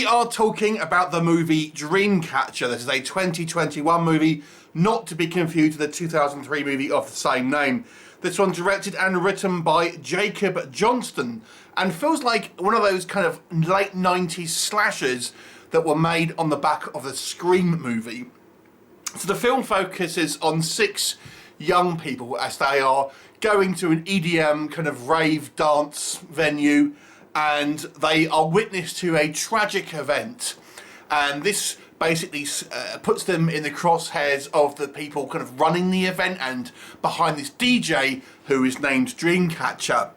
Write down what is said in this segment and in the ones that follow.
We are talking about the movie Dreamcatcher. This is a 2021 movie, not to be confused with the 2003 movie of the same name. This one's directed and written by Jacob Johnston and feels like one of those kind of late 90s slashers that were made on the back of the Scream movie. So the film focuses on 6 young people as they are going to an EDM kind of rave dance venue, and they are witness to a tragic event, and this basically puts them in the crosshairs of the people kind of running the event and behind this DJ who is named Dreamcatcher.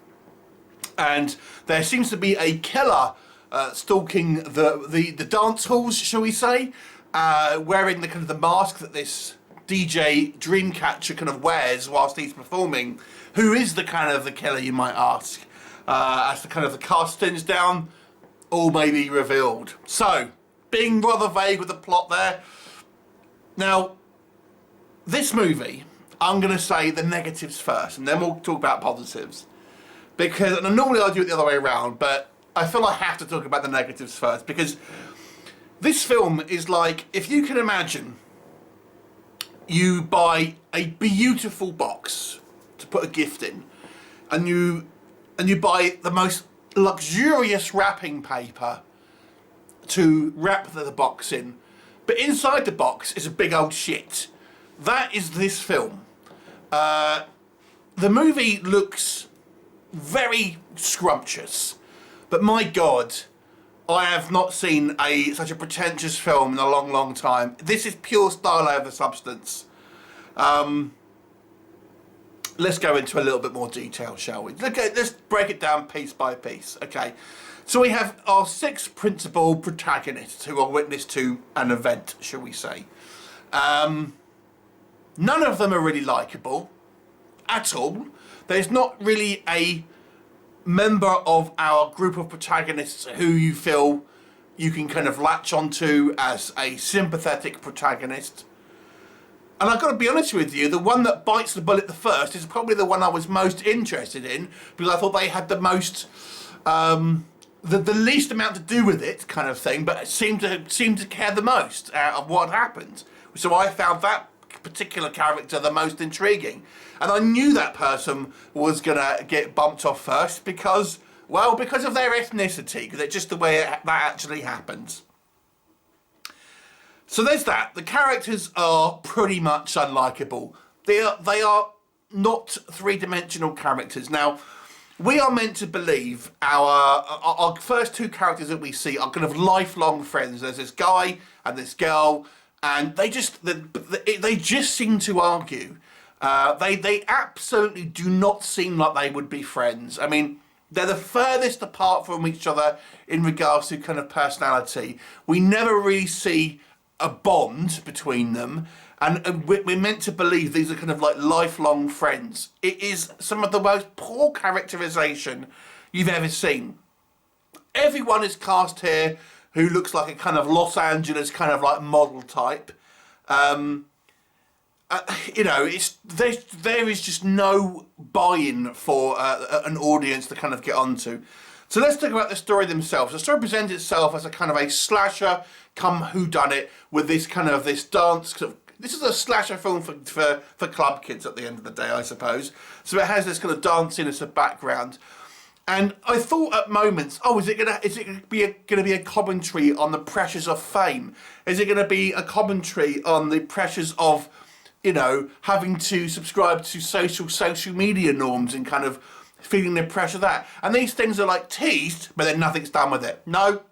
And there seems to be a killer stalking the dance halls, shall we say, wearing the kind of the mask that this DJ Dreamcatcher kind of wears whilst he's performing. Who is the kind of the killer, you might ask? As the kind of the cast thins down, all may be revealed. So, being rather vague with the plot there. Now, this movie, I'm going to say the negatives first, and then we'll talk about positives. Because, and normally I do it the other way around, but I feel I have to talk about the negatives first, because this film is like, if you can imagine, you buy a beautiful box to put a gift in, and you buy the most luxurious wrapping paper to wrap the box in, but inside the box is a big old shit. That is this film. The movie looks very scrumptious, but my God, I have not seen such a pretentious film in a long, long time. This is pure style over substance. Let's go into a little bit more detail, shall we? Let's break it down piece by piece. Okay, so we have our 6 principal protagonists who are witness to an event, shall we say. None of them are really likeable at all. There's not really a member of our group of protagonists who you feel you can kind of latch onto as a sympathetic protagonist. And I've got to be honest with you, the one that bites the bullet the first is probably the one I was most interested in, because I thought they had the most, the least amount to do with it, kind of thing, but seemed to care the most out of what happened. So I found that particular character the most intriguing, and I knew that person was gonna get bumped off first because of their ethnicity, because it's just the way that actually happens. So there's that. The characters are pretty much unlikable. They are not 3-dimensional characters. Now, we are meant to believe our first 2 characters that we see are kind of lifelong friends. There's this guy and this girl, and they just seem to argue. They absolutely do not seem like they would be friends. I mean, they're the furthest apart from each other in regards to kind of personality. We never really see a bond between them, and we're meant to believe these are kind of like lifelong friends. It is some of the most poor characterization you've ever seen. Everyone is cast here who looks like a kind of Los Angeles kind of like model type. You know, there is just no buy-in for an audience to kind of get onto. So let's talk about the story themselves. The story presents itself as a kind of a slasher come whodunit with this kind of this dance. This is a slasher film for club kids at the end of the day, I suppose. So it has this kind of dancing as a background. And I thought at moments, is it gonna be a commentary on the pressures of fame? Is it gonna be a commentary on the pressures of, you know, having to subscribe to social media norms and kind of feeling the pressure of that? And these things are like teased, but then nothing's done with it. No,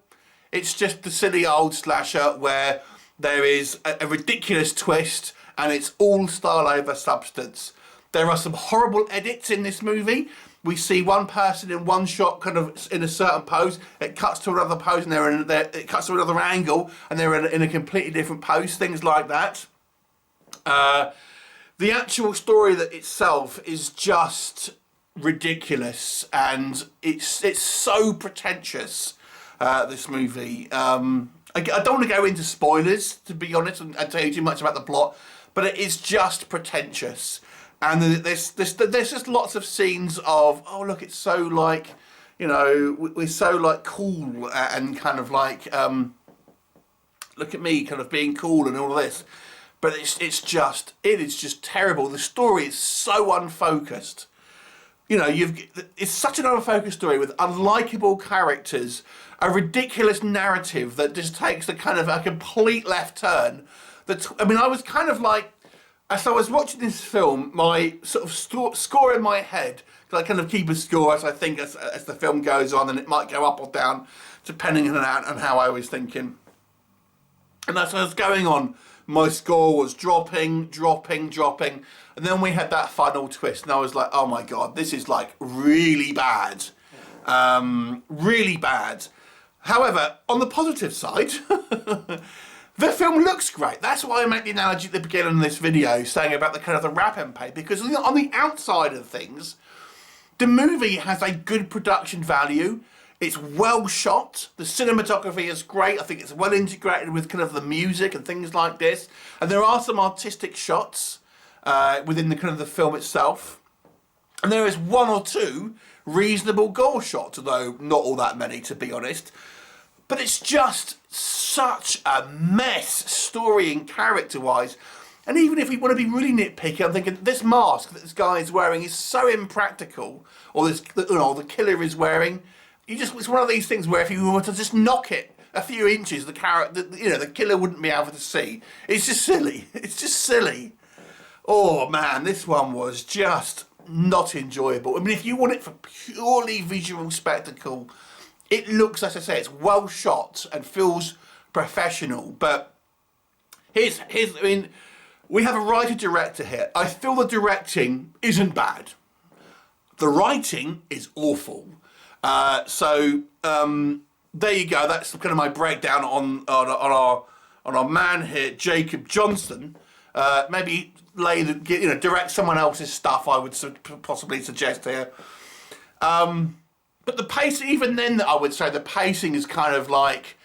it's just the silly old slasher where there is a ridiculous twist and it's all style over substance. There are some horrible edits in this movie. We see one person in one shot kind of in a certain pose, it cuts to another pose and it cuts to another angle and they're in a completely different pose, things like that. The actual story that itself is just ridiculous, and it's so pretentious, this movie. I don't want to go into spoilers, to be honest, and tell you too much about the plot, but it is just pretentious. And there's just lots of scenes of, oh look, it's so like, you know, we're so like cool and kind of like, look at me kind of being cool and all of this. But it is just terrible. The story is so unfocused. You know, it's such an unfocused story with unlikable characters, a ridiculous narrative that just takes a kind of a complete left turn. I mean, I was kind of like, as I was watching this film, my sort of score in my head, because I kind of keep a score as I think as the film goes on, and it might go up or down depending on how I was thinking. And as I was going on, my score was dropping, and then we had that final twist, and I was like, oh my god, this is like really bad. Really bad. However, on the positive side, the film looks great. That's why I make the analogy at the beginning of this video, saying about the kind of the rap MP, because on the outside of things, the movie has a good production value. It's well shot. The cinematography is great. I think it's well integrated with kind of the music and things like this. And there are some artistic shots within the kind of the film itself. And there is one or two reasonable gore shots, although not all that many, to be honest. But it's just such a mess, story and character-wise. And even if we want to be really nitpicky, I'm thinking this mask that this guy is wearing is so impractical, or the killer is wearing. It's one of these things where if you were to just knock it a few inches, the killer wouldn't be able to see. It's just silly. It's just silly. Oh man, this one was just not enjoyable. I mean, if you want it for purely visual spectacle, it looks, as I say, it's well shot and feels professional. But I mean, we have a writer-director here. I feel the directing isn't bad. The writing is awful. So there you go. That's kind of my breakdown on our man here, Jacob Johnson. Maybe direct someone else's stuff. I would possibly suggest here. But the pacing, even then, I would say the pacing is kind of like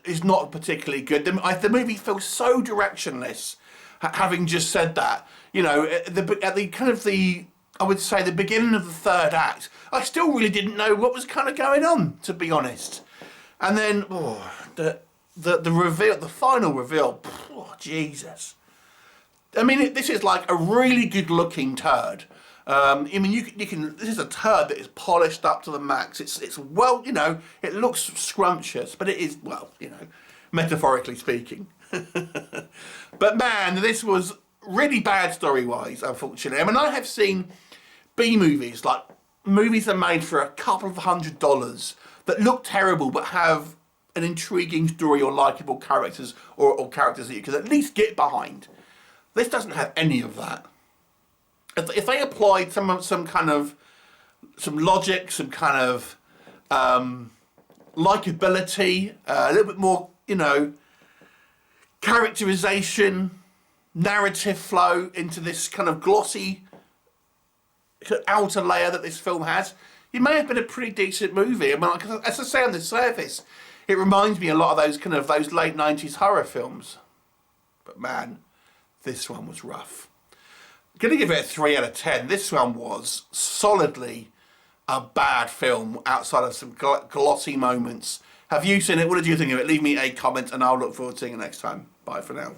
is not particularly good. The movie feels so directionless. Having just said that, you know, at the kind of the, I would say the beginning of the third act, I still really didn't know what was kind of going on, to be honest. And then the reveal, the final reveal, Jesus. I mean, this is like a really good-looking turd. I mean, you can. This is a turd that is polished up to the max. It's well, you know, it looks scrumptious, but it is, well, you know, metaphorically speaking. But man, this was really bad story-wise, unfortunately. I mean, I have seen B-movies, like movies that are made for a couple of $100 that look terrible but have an intriguing story or likeable characters or characters that you can at least get behind. This doesn't have any of that. If they applied some logic, some kind of likability, a little bit more, you know, characterization, narrative flow into this kind of glossy outer layer that this film has, it may have been a pretty decent movie. I mean, as I say, on the surface, it reminds me a lot of those late 90s horror films. But man, this one was rough. I'm going to give it a 3 out of 10. This one was solidly a bad film outside of some glossy moments. Have you seen it? What did you think of it? Leave me a comment and I'll look forward to seeing you next time. Bye for now.